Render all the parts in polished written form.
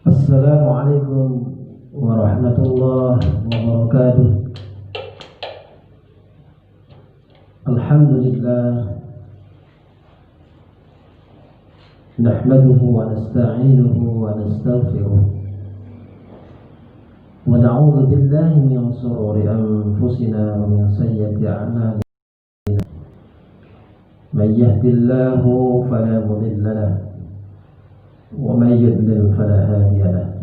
Assalamualaikum warahmatullahi wabarakatuh. Alhamdulillah, nahmaduhu wa nasta'inuhu wa nastaghfiruh wa na'udzu billahi min shururi anfusina wa min sayyiati a'malina. Man yahdihillahu fala mudilla lahu wa man yudlil fala hadiya lahu.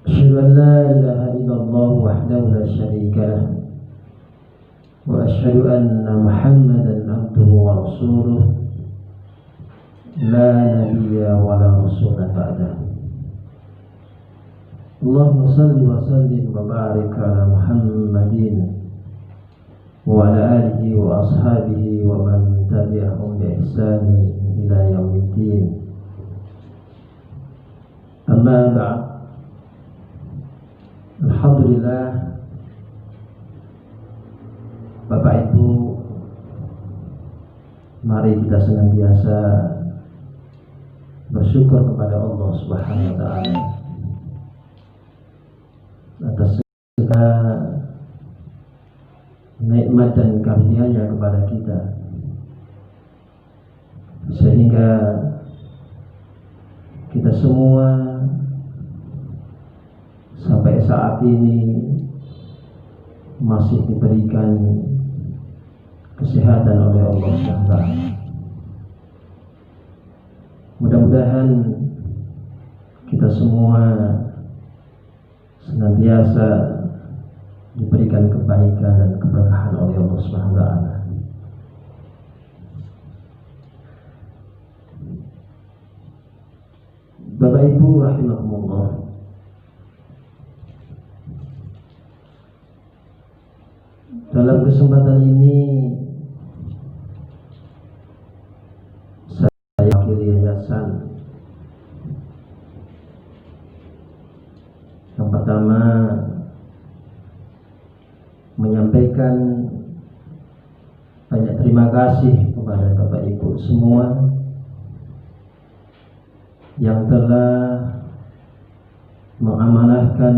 Asyhadu an la ilaha illallah wahdahu la syarika lahu wa asyhadu anna Muhammadan abduhu wa rasuluh la nabiyya wa la rasula ba'dahu. Allahumma salli wa sallim wa barik ala Muhammadin wa ala alihi wa ashabihi wa man tabi'ahum bi ihsani ila yaumiddin. Amma ba'd. Alhamdulillah, Bapak Ibu, mari kita senantiasa bersyukur kepada Allah Subhanahu wa taala atas segala nikmat dan karunia-Nya kepada kita, sehingga kita semua sampai saat ini masih diberikan kesehatan oleh Allah SWT. Mudah-mudahan kita semua senantiasa diberikan kebaikan dan keberkahan oleh Allah SWT. Bapak Ibu rahimahumullah, dalam kesempatan ini saya wakili yayasan. Yang pertama, menyampaikan banyak terima kasih kepada Bapak Ibu semua yang telah mengamanahkan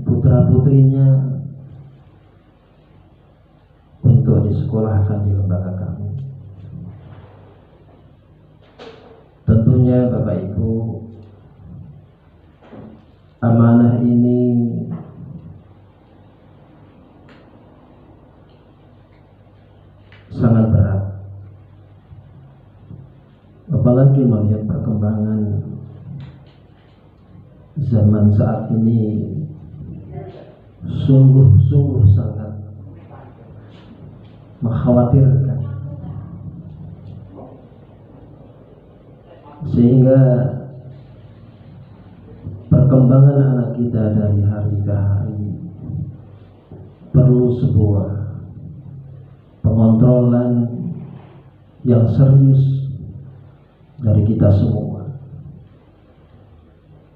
putra-putrinya untuk disekolahkan di lembaga kami. Tentunya Bapak Ibu, amanah ini sangat berat, apalagi melihat perkembangan zaman saat ini sungguh-sungguh sangat mengkhawatirkan, sehingga perkembangan anak kita dari hari ke hari perlu sebuah pengontrolan yang serius dari kita semua.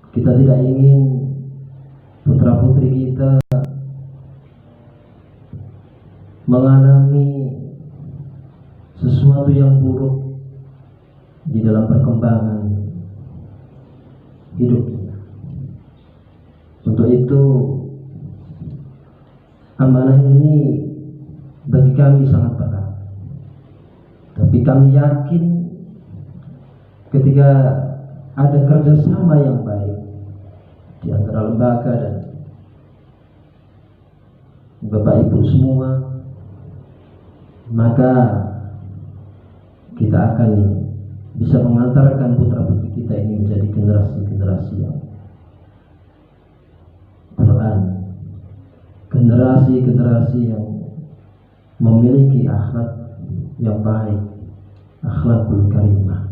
Kita tidak ingin putra-putri kita mengalami sesuatu yang buruk di dalam perkembangan hidupnya. Untuk itu, amanah ini bagi kami sangat berat. Tapi kami yakin ketika ada kerjasama yang baik di antara lembaga dan Bapak Ibu semua, maka kita akan bisa mengantarkan putra-putri kita ini menjadi generasi-generasi yang Quran, generasi-generasi yang memiliki akhlak yang baik, akhlakul karimah.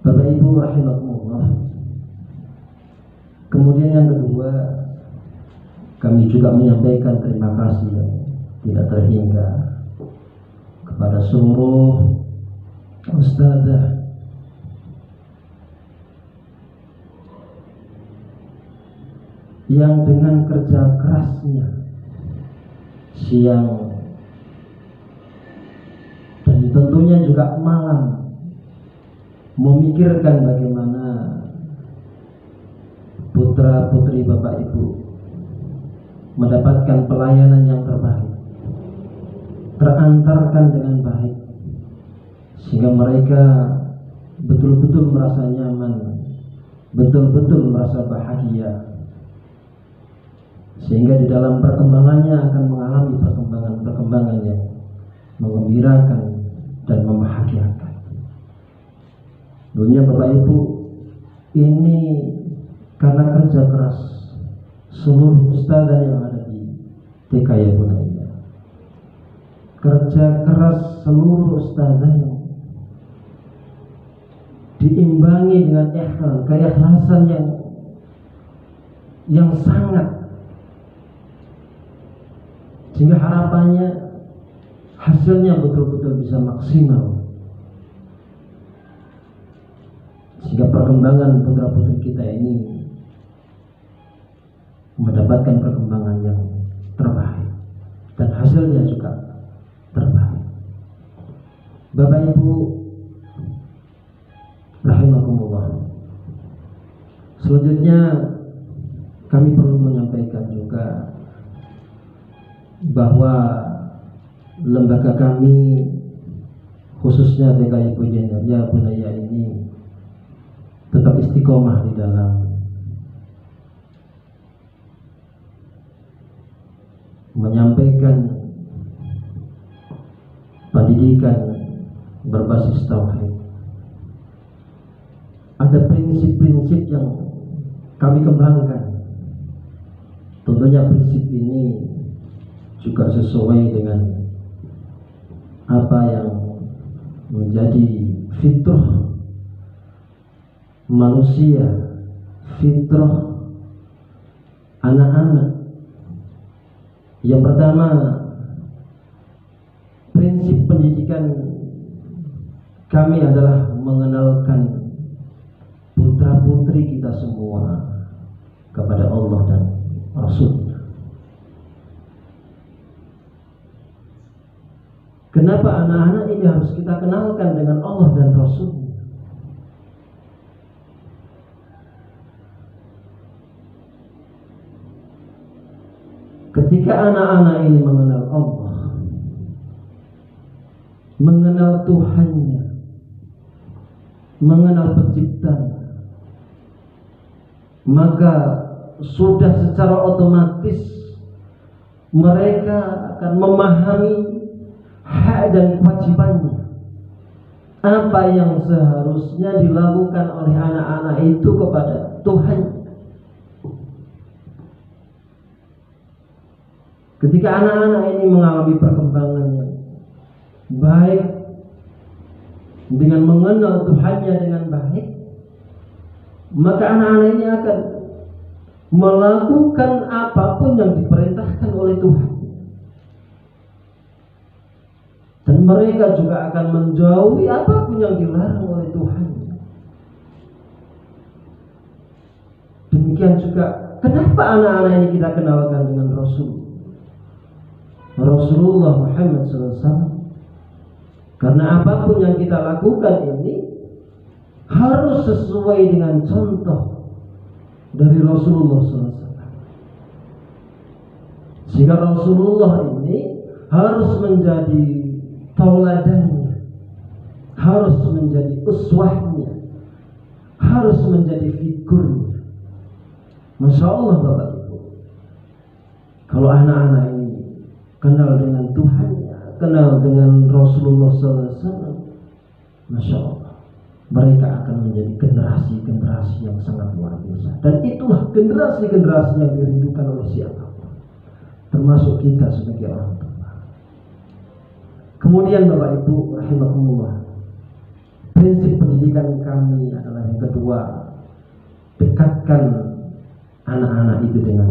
Bapak Ibu rahimahumullah. Kemudian yang kedua, kami juga menyampaikan terima kasih yang tidak terhingga kepada seluruh ustadzah yang dengan kerja kerasnya siang dan tentunya juga malam memikirkan bagaimana putra putri Bapak Ibu mendapatkan pelayanan yang terbaik, terantarkan dengan baik, sehingga mereka betul-betul merasa nyaman, betul-betul merasa bahagia, sehingga di dalam perkembangannya akan mengalami perkembangan yang menggembirakan dan membahagiakan. Dunia Bapak Ibu ini karena kerja keras seluruh ustadzah yang ada di TK Ya Bunaya, kerja keras seluruh ustadzah yang diimbangi dengan keikhlasan yang sangat, sehingga harapannya hasilnya betul-betul bisa maksimal, sehingga perkembangan putra putri kita ini mendapatkan perkembangan yang terbaik dan hasilnya juga terbaik. Bapak Ibu rahimakumullah, selanjutnya kami perlu menyampaikan juga bahwa lembaga kami, khususnya TK Ya Bunaya ini, tetap istiqomah di dalam menyampaikan pendidikan berbasis tauhid. Ada prinsip-prinsip yang kami kembangkan. Tentunya prinsip ini juga sesuai dengan apa yang menjadi fitrah manusia, fitrah anak-anak. Yang pertama, prinsip pendidikan kami adalah mengenalkan putra putri kita semua kepada Allah dan Rasul. Kenapa anak-anak ini harus kita kenalkan dengan Allah dan Rasul? Ketika anak-anak ini mengenal Allah, mengenal Tuhannya, mengenal Penciptanya, maka sudah secara otomatis mereka akan memahami hak dan kewajibannya, apa yang seharusnya dilakukan oleh anak-anak itu kepada Tuhan. Ketika anak-anak ini mengalami perkembangan yang baik dengan mengenal Tuhannya dengan baik, maka anak-anak ini akan melakukan apapun yang diperintahkan oleh Tuhan, dan mereka juga akan menjauhi apapun yang dilarang oleh Tuhan. Demikian juga kenapa anak-anak ini kita kenalkan dengan Rasulullah Muhammad SAW. Karena apapun yang kita lakukan ini harus sesuai dengan contoh dari Rasulullah SAW. Sehingga Rasulullah ini harus menjadi tauladannya, harus menjadi uswahnya, harus menjadi figurnya. Masya Allah Bapak Ibu, kalau anak-anak ini kenal dengan Tuhannya, kenal dengan Rasulullah SAW, Masya Allah, mereka akan menjadi generasi-generasi yang sangat luar biasa. Dan itulah generasi-generasi yang dirindukan oleh siapapun, termasuk kita sebagai orang tua. Kemudian Bapak Ibu rahimakumullah, prinsip pendidikan kami adalah yang kedua, dekatkan anak-anak itu dengan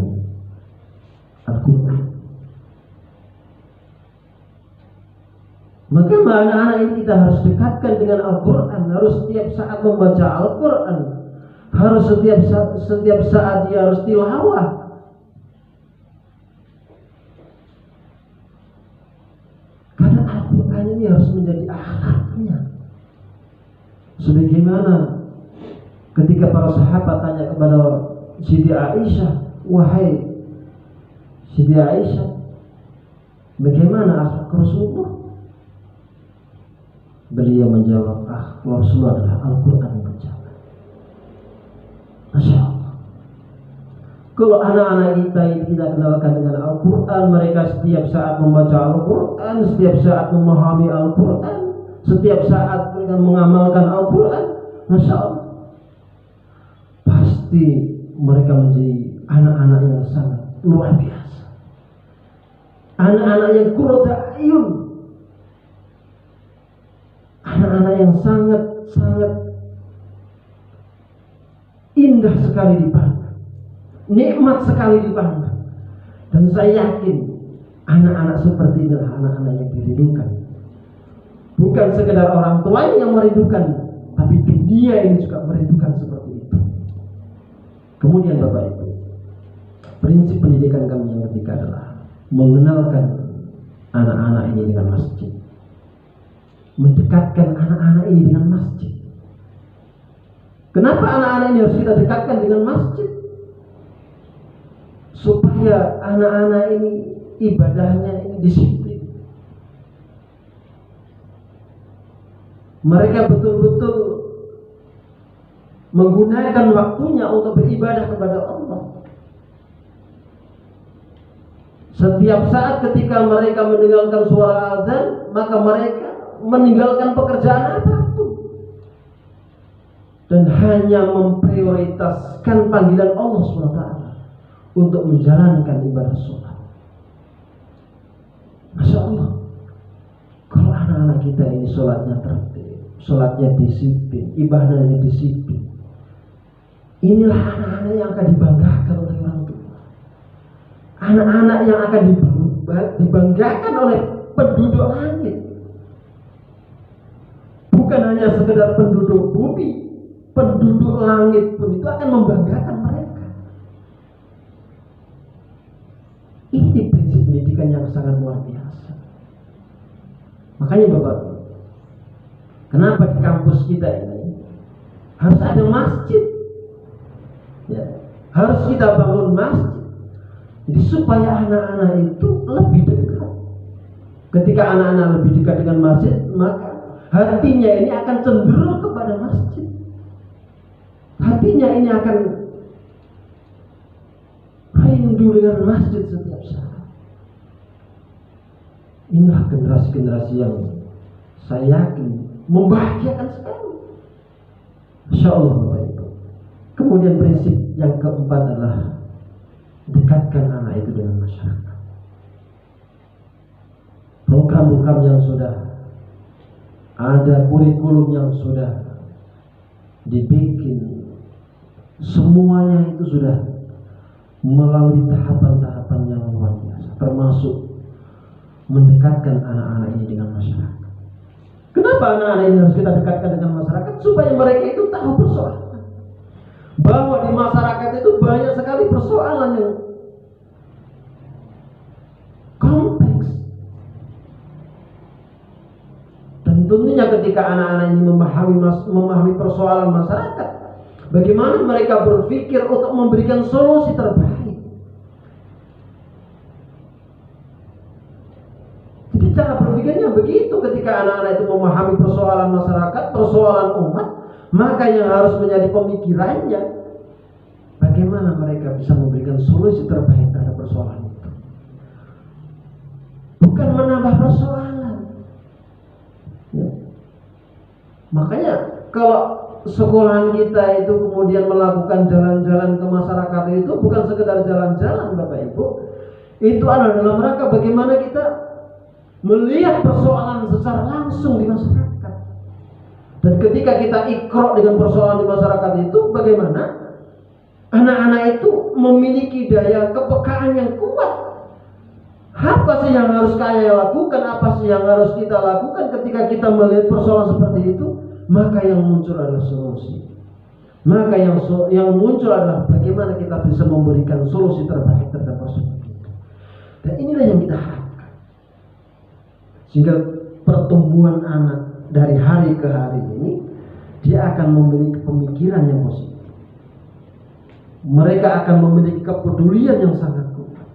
Al-Quran. Maka anak-anak ini kita harus dekatkan dengan Al-Quran, harus setiap saat membaca Al-Quran, harus setiap saat dia harus tilawah. Karena Al-Quran ini harus menjadi akhlaknya, Sebagaimana ketika para sahabat tanya kepada Siti Aisyah, wahai Siti Aisyah, bagaimana akhlak Rasulullah? Beliau menjawab, akhlak Rasulullah adalah Al-Quran berjalan. Masya Allah. Kalau anak-anak kita ini kita kenalkan dengan Al-Quran, mereka setiap saat membaca Al-Quran, setiap saat memahami Al-Quran, setiap saat mereka mengamalkan Al-Quran, Masya Allah, pasti mereka menjadi anak-anak yang sangat luar biasa, anak-anak yang qurrata a'yun, anak-anak yang sangat indah sekali dipandang, nikmat sekali dipandang. Dan saya yakin anak-anak seperti ini adalah anak-anak yang dirindukan. Bukan sekedar orang tua yang merindukan, tapi dunia ini juga merindukan seperti itu. Kemudian Bapak Ibu, prinsip pendidikan kami yang ketiga adalah mengenalkan anak-anak ini dengan masjid, mendekatkan anak-anak ini dengan masjid. Kenapa anak-anak ini harus kita dekatkan dengan masjid? Supaya anak-anak ini ibadahnya ini disiplin. Mereka betul-betul menggunakan waktunya untuk beribadah kepada Allah. Setiap saat ketika mereka mendengarkan suara azan, maka mereka meninggalkan pekerjaan apapun dan hanya memprioritaskan panggilan Allah SWT untuk menjalankan ibadah sholat. Masya Allah, kalau anak-anak kita ini sholatnya tertib, sholatnya disiplin, ibadahnya disiplin, inilah anak-anak yang akan dibanggakan oleh orang tua, anak-anak yang akan dibanggakan oleh penduduk langit. Bukan hanya sekedar penduduk bumi, penduduk langit pun itu akan membanggakan mereka. Ini prinsip pendidikan yang sangat luar biasa. Makanya Bapak, kenapa di kampus kita ini harus ada masjid? Ya, harus kita bangun masjid. Jadi supaya anak-anak itu lebih dekat. Ketika anak-anak lebih dekat dengan masjid, maka hatinya ini akan cenderung kepada masjid. Hatinya ini akan rindu dengan masjid setiap saat. Inilah generasi-generasi yang saya yakin membahagiakan sekali. Masya Allah Bapak Ibu. Kemudian prinsip yang keempat adalah dekatkan anak itu dengan masyarakat. Program-program yang sudah ada, kurikulum yang sudah dibikin, semuanya itu sudah melalui tahapan-tahapan yang luar biasa, termasuk mendekatkan anak-anak ini dengan masyarakat. Kenapa anak-anak ini harus kita dekatkan dengan masyarakat? Supaya mereka itu tahu persoalan, bahwa di masyarakat itu banyak sekali persoalan yang kompleks. Dan tentunya ketika anak-anak ini memahami persoalan masyarakat, bagaimana mereka berpikir untuk memberikan solusi terbaik. Jadi cara berpikirnya begitu. Ketika anak-anak itu memahami persoalan masyarakat, persoalan umat, maka yang harus menjadi pemikirannya, bagaimana mereka bisa memberikan solusi terbaik terhadap persoalan itu. Bukan menambah persoalan. Ya. Makanya kalau sekolahan kita itu kemudian melakukan jalan-jalan ke masyarakat itu bukan sekedar jalan-jalan Bapak Ibu, itu adalah dalam rangka bagaimana kita melihat persoalan secara langsung di masyarakat. Dan ketika kita ikrok dengan persoalan di masyarakat itu, bagaimana anak-anak itu memiliki daya kepekaan yang kuat. Apa sih yang harus saya lakukan, apa sih yang harus kita lakukan ketika kita melihat persoalan seperti itu? Maka yang muncul adalah solusi. Maka yang muncul adalah bagaimana kita bisa memberikan solusi terbaik terhadap persoalan itu. Dan inilah yang kita harapkan. Sehingga pertumbuhan anak dari hari ke hari ini dia akan memiliki pemikiran yang positif. Mereka akan memiliki kepedulian yang sangat kuat,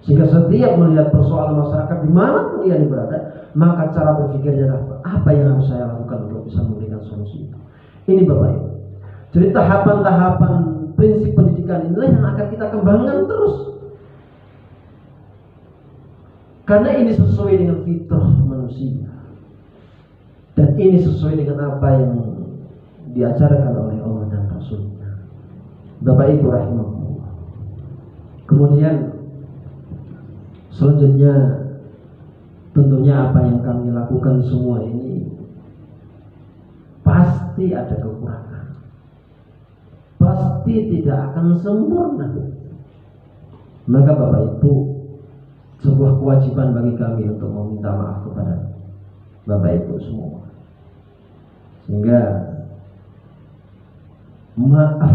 sehingga setiap melihat persoalan masyarakat dimanapun dia berada, maka cara berpikirnya adalah apa yang harus saya lakukan untuk bisa memberikan solusi itu. Ini Bapak Ibu. Jadi tahapan-tahapan prinsip pendidikan inilah yang akan kita kembangkan terus. Karena ini sesuai dengan fitrah manusia. Dan ini sesuai dengan apa yang diajarkan oleh Allah dan Rasulnya. Bapak Ibu rahimahullah. Kemudian selanjutnya tentunya apa yang kami lakukan semua ini pasti ada kekurangan. Pasti tidak akan sempurna. Maka Bapak Ibu, sebuah kewajiban bagi kami untuk meminta maaf kepada Bapak Ibu semua. Sehingga maaf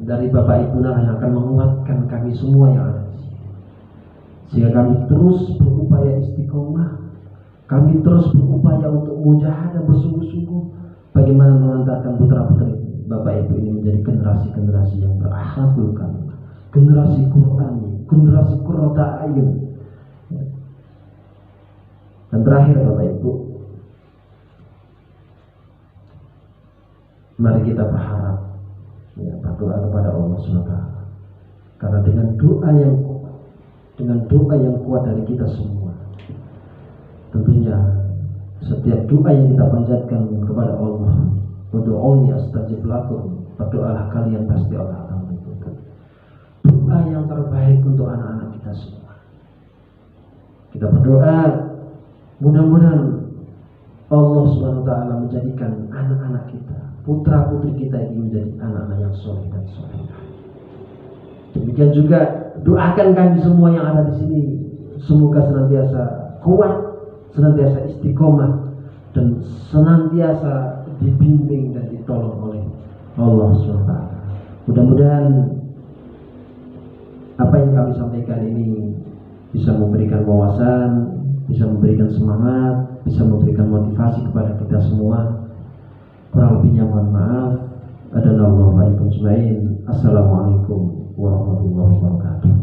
dari Bapak Ibu yang akan menguatkan kami semua yang ada di sini. Sehingga kami terus berupaya istiqomah, kami terus berupaya untuk mujahadah bersungguh-sungguh bagaimana mengantarkan putra-putri Bapak Ibu ini menjadi generasi-generasi yang berakhlakul karimah, generasi Qur'ani, generasi qurrata ayun. Dan terakhir Bapak Ibu, mari kita berharap, berdoa kepada Allah SWT. Karena dengan doa yang kuat dari kita semua, tentunya setiap doa yang kita panjatkan kepada Allah, ud'uuni astajib lakum, berdoalah kalian pasti Allah akan memberikan doa yang terbaik untuk anak-anak kita semua. Kita berdoa, mudah-mudahan Allah SWT menjadikan anak-anak kita, putra-putri kita ini menjadi anak-anak yang soleh dan solehah. Demikian juga doakan kami semua yang ada di sini, semoga senantiasa kuat, senantiasa istiqomah, dan senantiasa dibimbing dan ditolong oleh Allah SWT. Mudah-mudahan apa yang kami sampaikan ini bisa memberikan wawasan, bisa memberikan semangat, bisa memberikan motivasi kepada kita semua. Kurang lebihnya mohon maaf. Assalamualaikum warahmatullahi wabarakatuh.